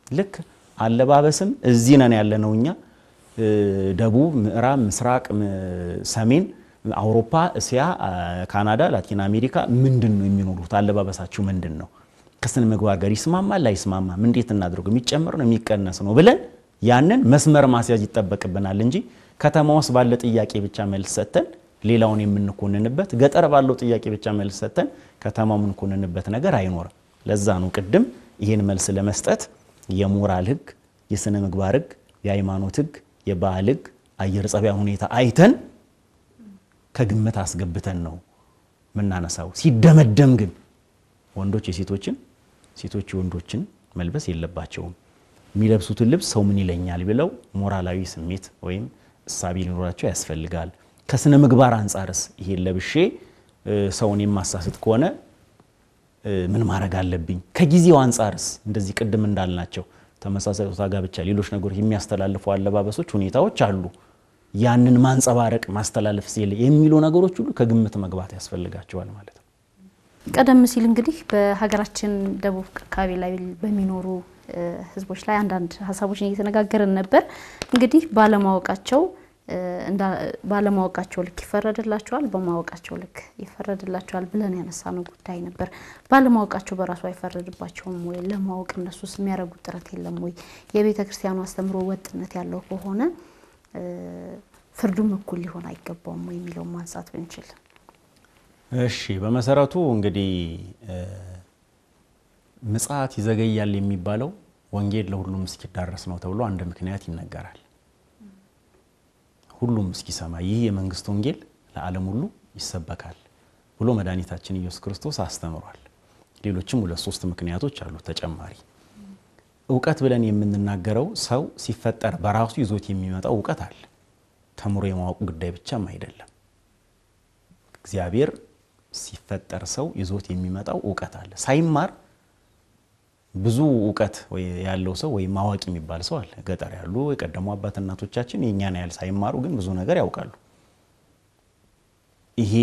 ልክ አለባበስም እዚህ ነን ያለነው እኛ ደቡብ፣ ምዕራብ፣ ምስራቅ፣ ሰሜን አውሮፓ፣ እስያ፣ ካናዳ፣ ላቲን አሜሪካ ምንድነው የሚኖሩት? አለባበሳቸው ምንድነው? ከስነ ምግባር ጋር ይስማማል አይስማማም? እንዴት እናድርገው? የሚጨምር ነው የሚቀነስ ነው ብለን ያንን መስመር ማስያዝ ይጠበቅብናል እንጂ ከተማ ውስጥ ባለ ጥያቄ ብቻ መልስ ሰተን ሌላውን የምንኮንንበት፣ ገጠር ባለው ጥያቄ ብቻ መልስ ሰተን ከተማው የምንኮንንበት ነገር አይኖርም። ለዛ ነው ቅድም ይሄን መልስ ለመስጠት የሞራል ህግ፣ የስነ ምግባር ህግ፣ የሃይማኖት ህግ፣ የባህል ህግ፣ አየር ጸባይ ሁኔታ አይተን ከግምት አስገብተን ነው ምናነሳው። ሲደመደም ግን ወንዶች የሴቶችን፣ ሴቶች የወንዶችን መልበስ የለባቸውም። የሚለብሱትን ልብስ ሰው ምን ይለኛል ብለው ሞራላዊ ስሜት ወይም እሳቤ ሊኖራቸው ያስፈልጋል። ከስነ ምግባር አንፃርስ ይሄን ለብሼ ሰውን የማሳስት ከሆነ ምን ማድረግ አለብኝ? ከጊዜው አንፃርስ እንደዚህ ቅድም እንዳልናቸው ተመሳሳይ ጾታ ጋብቻ፣ ሌሎች ነገሮች የሚያስተላልፉ አለባበሶች፣ ሁኔታዎች አሉ። ያንን ማንጸባረቅ ማስተላለፍ ሲል የሚሉ ነገሮች ሁሉ ከግምት መግባት ያስፈልጋቸዋል ማለት ነው። ቀደም ሲል እንግዲህ በሀገራችን ደቡብ አካባቢ ላይ በሚኖሩ ህዝቦች ላይ አንዳንድ ሀሳቦችን እየተነጋገርን ነበር። እንግዲህ ባለማወቃቸው ልክ ይፈረድላቸዋል፣ በማወቃቸው ልክ ይፈረድላቸዋል ብለን ያነሳነው ጉዳይ ነበር። ባለማወቃቸው በራሱ አይፈረድባቸውም ወይ? ለማወቅ እነሱስ የሚያደርጉት ጥረት የለም ወይ? የቤተ ክርስቲያኑ አስተምሮ ወጥነት ያለው ከሆነ ፍርዱም እኩል ሊሆን አይገባውም ወይ የሚለውን ማንሳት ብንችል። እሺ፣ በመሰረቱ እንግዲህ ምጽአት ይዘገያል የሚባለው ወንጌል ለሁሉም እስኪዳረስ ነው ተብሎ አንድ ምክንያት ይነገራል። ሁሉም እስኪሰማ ይህ የመንግስት ወንጌል ለዓለም ሁሉ ይሰበካል ብሎ መድኃኒታችን ኢየሱስ ክርስቶስ አስተምሯል። ሌሎችም 2-3 ምክንያቶች አሉ ተጨማሪ። ዕውቀት ብለን የምንናገረው ሰው ሲፈጠር በራሱ ይዞት የሚመጣው ዕውቀት አለ። ተምሮ የማወቅ ጉዳይ ብቻም አይደለም። እግዚአብሔር ሲፈጠር ሰው ይዞት የሚመጣው ዕውቀት አለ። ሳይማር ብዙ ዕውቀት ያለው ሰው ወይ ማዋቂ የሚባል ሰው አለ። ገጠር ያሉ የቀደሙ አባት እናቶቻችን የኛን ያህል ሳይማሩ ግን ብዙ ነገር ያውቃሉ። ይሄ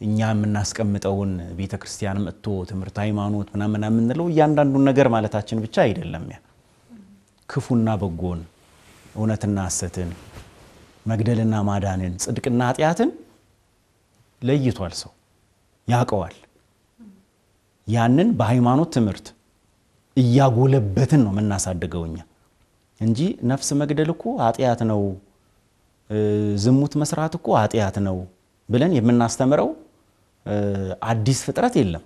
እኛ የምናስቀምጠውን ቤተክርስቲያን መጥቶ ትምህርት ሃይማኖት ምናምን የምንለው እያንዳንዱን ነገር ማለታችን ብቻ አይደለም። ያ ክፉና በጎን፣ እውነትና ሐሰትን፣ መግደልና ማዳንን፣ ጽድቅና ኃጢአትን ለይቷል። ሰው ያውቀዋል። ያንን በሃይማኖት ትምህርት እያጎለበትን ነው የምናሳድገው እኛ እንጂ ነፍስ መግደል እኮ ኃጢአት ነው፣ ዝሙት መስራት እኮ ኃጢአት ነው ብለን የምናስተምረው አዲስ ፍጥረት የለም።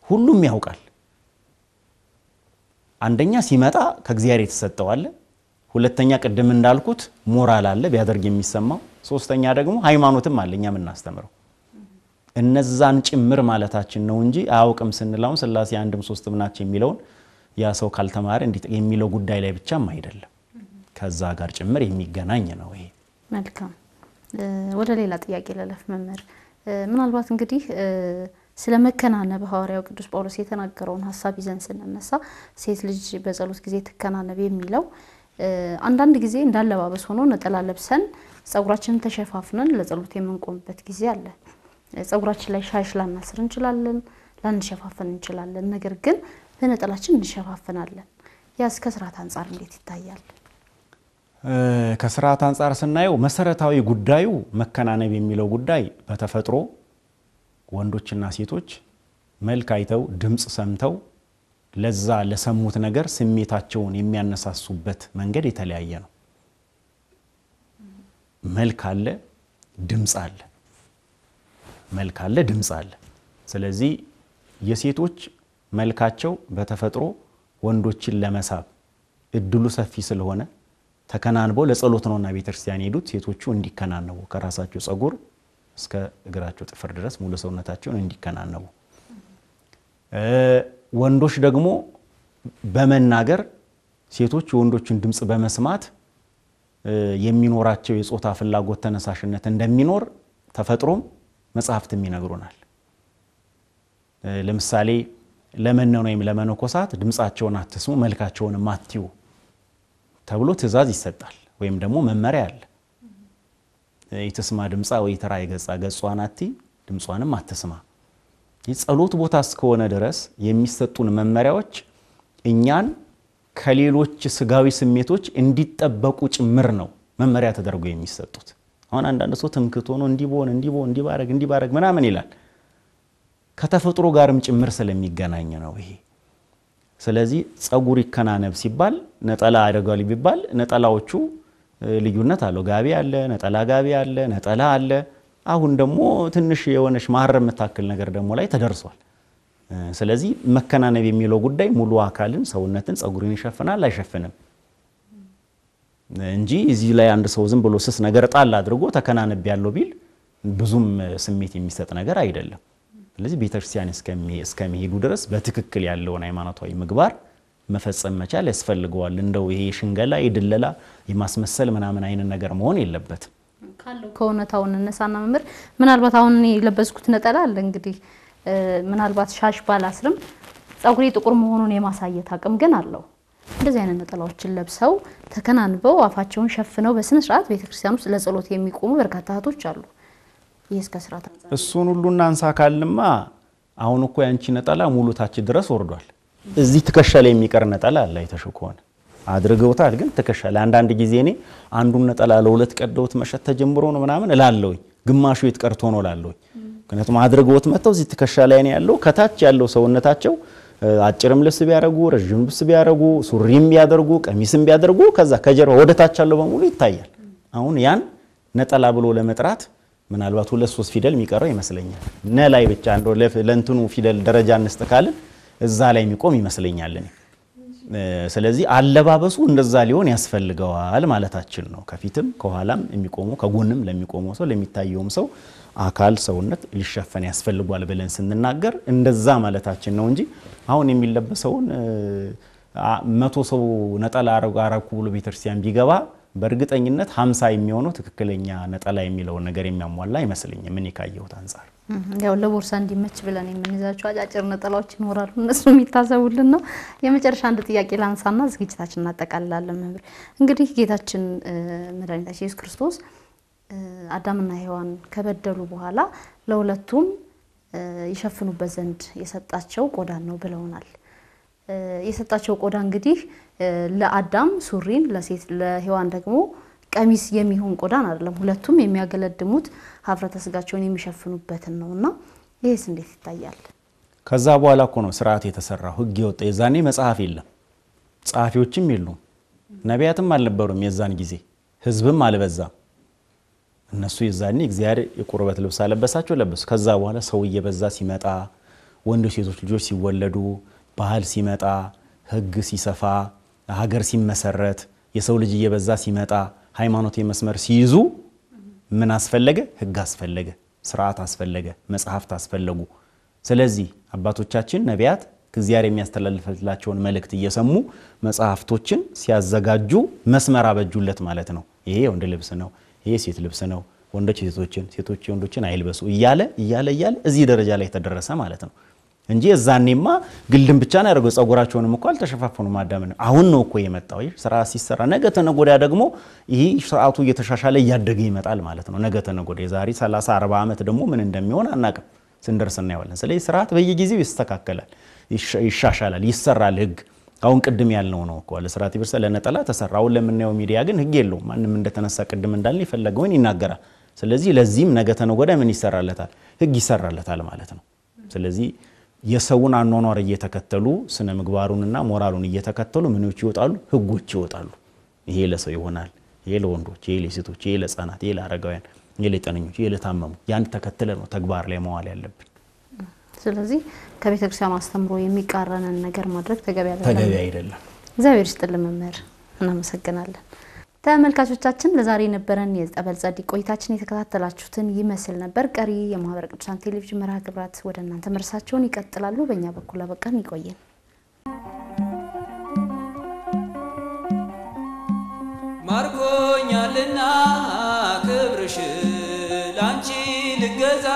ሁሉም ያውቃል። አንደኛ ሲመጣ ከእግዚአብሔር የተሰጠው አለ። ሁለተኛ ቅድም እንዳልኩት ሞራል አለ ቢያደርግ የሚሰማው። ሶስተኛ ደግሞ ሃይማኖትም አለኛ ምን እናስተምረው እነዛን ጭምር ማለታችን ነው እንጂ አያውቅም ስንላው ስላሴ አንድም ሶስትም ናቸው የሚለውን ያ ሰው ካልተማረ እንዴ የሚለው ጉዳይ ላይ ብቻም አይደለም ከዛ ጋር ጭምር የሚገናኝ ነው ይሄ መልካም ወደ ሌላ ጥያቄ ለለፍ መምህር ምናልባት እንግዲህ ስለመከናነብ ሐዋርያው ቅዱስ ጳውሎስ የተናገረውን ሐሳብ ይዘን ስንነሳ ሴት ልጅ በጸሎት ጊዜ ተከናነብ የሚለው አንዳንድ ጊዜ እንዳለባበስ ሆኖ ነጠላ ለብሰን ጸጉራችንን ተሸፋፍነን ለጸሎት የምንቆምበት ጊዜ አለ ጸጉራችን ላይ ሻሽ ላናስር እንችላለን ላንሸፋፈን እንችላለን ነገር ግን በነጠላችን እንሸፋፈናለን ያስ ከስርዓት አንፃር እንዴት ይታያል ከስርዓት አንፃር ስናየው መሰረታዊ ጉዳዩ መከናነብ የሚለው ጉዳይ በተፈጥሮ ወንዶችና ሴቶች መልክ አይተው ድምጽ ሰምተው ለዛ ለሰሙት ነገር ስሜታቸውን የሚያነሳሱበት መንገድ የተለያየ ነው መልክ አለ ድምጽ አለ መልክ አለ ድምጽ አለ ስለዚህ የሴቶች መልካቸው በተፈጥሮ ወንዶችን ለመሳብ እድሉ ሰፊ ስለሆነ ተከናንበው ለጸሎት ነውና ቤተክርስቲያን ሄዱት ሴቶቹ እንዲከናነቡ ከራሳቸው ጸጉር እስከ እግራቸው ጥፍር ድረስ ሙሉ ሰውነታቸውን እንዲከናነቡ ወንዶች ደግሞ በመናገር ሴቶች ወንዶችን ድምጽ በመስማት የሚኖራቸው የጾታ ፍላጎት ተነሳሽነት እንደሚኖር ተፈጥሮም መጽሐፍትም ይነግሩናል ለምሳሌ ለመነው ወይም ለመነኮሳት ድምጻቸውን አትስሙ መልካቸውን ማትዩ ተብሎ ትእዛዝ ይሰጣል ወይም ደግሞ መመሪያ አለ ይተስማ ድምጻ ወይ ተራ ይገጻ ገጿናቲ ድምጿንም አትስማ የጸሎት ቦታ እስከሆነ ድረስ የሚሰጡን መመሪያዎች እኛን ከሌሎች ስጋዊ ስሜቶች እንዲጠበቁ ጭምር ነው መመሪያ ተደርጎ የሚሰጡት አሁን አንዳንድ ሰው ትምክቶ ነው እንዲባረግ ምናምን ይላል ከተፈጥሮ ጋርም ጭምር ስለሚገናኝ ነው ይሄ ስለዚህ ጸጉር ይከናነብ ሲባል ነጠላ አደረጋሊ ቢባል ነጠላዎቹ ልዩነት አለው ጋቢ አለ ነጠላ ጋቢ አለ ነጠላ አለ አሁን ደግሞ ትንሽ የሆነሽ ማህረም መታከል ነገር ደግሞ ላይ ተደርሷል ስለዚህ መከናነብ የሚለው ጉዳይ ሙሉ አካልን ሰውነትን ጸጉርን ይሸፍናል አይሸፍንም እንጂ እዚህ ላይ አንድ ሰው ዝም ብሎ ስስ ነገር ጣል አድርጎ ተከናነብ ያለው ቢል ብዙም ስሜት የሚሰጥ ነገር አይደለም ስለዚህ ቤተክርስቲያን እስከሚሄዱ ድረስ በትክክል ያለውን ሃይማኖታዊ ምግባር መፈጸም መቻል ያስፈልገዋል እንደው ይሄ ሽንገላ ይድለላ የማስመሰል ምናምን አይነት ነገር መሆን የለበትም ካለው ከሆነታውን እነሳና መምህር ምናልባት አሁን ለበስኩት ነጠላ አለ እንግዲህ ምናልባት ሻሽ ባላስርም ጸጉሬ ጥቁር መሆኑን የማሳየት አቅም ግን አለው እንደዚህ አይነት ነጠላዎችን ለብሰው ተከናንበው አፋቸውን ሸፍነው በስነ ስርዓት ቤተክርስቲያን ውስጥ ለጸሎት የሚቆሙ በርካታ እህቶች አሉ ይሄስ ከስርዓት አንፃር እሱን ሁሉና አንሳ ካልንማ አሁን እኮ ያንቺ ነጠላ ሙሉ ታች ድረስ ወርዷል እዚህ ተከሻለ የሚቀር ነጠላ አለ አይተሽኮን አድርገውታል ግን ተከሻለ አንዳንድ ጊዜ እኔ አንዱን ነጠላ ለሁለት ቀደውት መሸት ተጀምሮ ነው ምናምን እላለሁኝ ግማሹ ይትቀርቶ ነው እላለሁኝ ምክንያቱም አድርገውት መተው እዚህ ተከሻለ እኔ ያለው ከታች ያለው ሰውነታቸው አጭርም ልብስ ቢያረጉ ረጅም ልብስ ቢያረጉ ሱሪም ቢያደርጉ ቀሚስም ቢያደርጉ ከዛ ከጀርባ ወደ ታች ያለው በሙሉ ይታያል አሁን ያን ነጠላ ብሎ ለመጥራት ምናልባት 2-3 ፊደል የሚቀረው ይመስለኛል ነላይ ብቻ እንደው ለእንትኑ ፊደል ደረጃ እንስተካለን እዛ ላይ የሚቆም ይመስለኛል እኔ ስለዚህ አለባበሱ እንደዛ ሊሆን ያስፈልገዋል ማለታችን ነው ከፊትም ከኋላም የሚቆሙ ከጎንም ለሚቆሙ ሰው ለሚታየውም ሰው አካል ሰውነት ሊሸፈን ያስፈልጋል ብለን ስንናገር እንደዛ ማለታችን ነው እንጂ አሁን የሚለበሰውን 100 ሰው ነጠላ አረጋራኩ ብሎ ቤተክርስቲያን ቢገባ በእርግጠኝነት 50 የሚሆነው ትክክለኛ ነጠላ የሚለው ነገር የሚያሟላ አይመስልኝም ምን ይካየውት አንፃር ያው ለቦርሳ እንዲመች ብለን የምንይዛቸው አጫጭር ነጠላዎች ይኖራሉ እነሱም ይታሰቡልን ነው የመጨረሻ አንድ ጥያቄ ላንሳና ዝግጅታችንን እናጠቃልላለን መምህር እንግዲህ ጌታችን መድኃኒታችን ኢየሱስ ክርስቶስ አዳምና ሔዋን ከበደሉ በኋላ ለሁለቱም ይሸፍኑበት ዘንድ የሰጣቸው ቆዳን ነው ብለውናል የሰጣቸው ቆዳ እንግዲህ ለአዳም ሱሪን ለሴት ለሔዋን ደግሞ ቀሚስ የሚሆን ቆዳን አይደለም ሁለቱም የሚያገለድሙት ሀፍረተ ስጋቸውን የሚሸፍኑበት ነውና ይሄስ እንዴት ይታያል ከዛ በኋላ እኮ ነው ስርዓት የተሰራው ህግ ይወጣ የዛኔ መጽሐፍ የለም ጻፊዎችም የሉም ነቢያትም አልነበሩም የዛን ጊዜ ህዝብም አልበዛም እነሱ የዛኔ እግዚአብሔር የቁርበት ልብስ አለበሳቸው ለበሱ ከዛ በኋላ ሰው እየበዛ ሲመጣ ወንዶች ሴቶች ልጆች ሲወለዱ ባህል ሲመጣ ህግ ሲሰፋ ሀገር ሲመሰረት የሰው ልጅ እየበዛ ሲመጣ ሃይማኖት የመስመር ሲይዙ ምን አስፈለገ ህግ አስፈለገ ስርዓት አስፈለገ መጽሐፍት አስፈለጉ ስለዚህ አባቶቻችን ነቢያት እግዚአብሔር የሚያስተላልፈላቸውን መልእክት እየሰሙ መጽሐፍቶችን ሲያዘጋጁ መስመር አበጁለት ማለት ነው ይሄ ወንድ ልብስ ነው ይሄ ሴት ልብስ ነው ወንዶች ሴቶች ወንዶችን አይልበሱ እያለ እዚህ ደረጃ ላይ ተደረሰ ማለት ነው እንጂ እዛኔማ ግልድም ብቻ ነው ያደረገው ጸጉራቸውንም እኮ አልተሸፋፈኑ ማዳመን አሁን ነው እኮ የመጣው ይሄ ስራ ሲሰራ ነገ ተነጎዳ ደግሞ ይሄ ስርዓቱ እየተሻሻለ ያደገ ይመጣል ማለት ነው ነገ ተነጎዳ የዛሬ 30 40 አመት ደግሞ ምን እንደሚሆን አናቀም ስንደርስ እናያለን ስለዚህ ስርዓት በየጊዜው ይስተካከላል ይሻሻላል ይሰራል ህግ አሁን ቅድም ያልነው ነው እኮ ለስርዓት ይብርሰ ለነጠላ ተሰራው ለምንየው ሚዲያ ግን ህግ የለውም ማንንም እንደተነሳ ቅድም እንዳልን ይፈለገውን ይናገራል ስለዚህ ለዚህም ነገ ተነጎዳ ምን ይሰራለታል ህግ ይሰራለታል ማለት ነው ስለዚህ የሰውን አኗኗር እየተከተሉ ስነ ምግባሩንና ሞራሉን እየተከተሉ ምንዎች ይወጣሉ ህጎች ይወጣሉ ይሄ ለሰው ይሆናል ይሄ ለወንዶች ይሄ ለሴቶች ይሄ ለጻናት ይሄ ለአረጋውያን ይሄ ለጤነኞች ይሄ ለታመሙ ያን ተከተለ ነው ተግባር ላይ መዋል ያለብን ስለዚህ ከቤተክርስቲያኑ አስተምሮ የሚቃረንን ነገር ማድረግ ተገቢ አይደለም እግዚአብሔር ይስጥልን መምህር እናመሰግናለን ተመልካቾቻችን ለዛሬ ነበረን የጸበል ጸዲቅ ቆይታችን የተከታተላችሁትን ይመስል ነበር ቀሪ የማህበረ ቅዱሳን ቴሌቪዥን መርሃ ግብራት ወደ እናንተ መርሳቸውን ይቀጥላሉ በእኛ በኩል አበቃን ይቆየን ማርኮኛልና ክብርሽ ላንቺ ልገዛ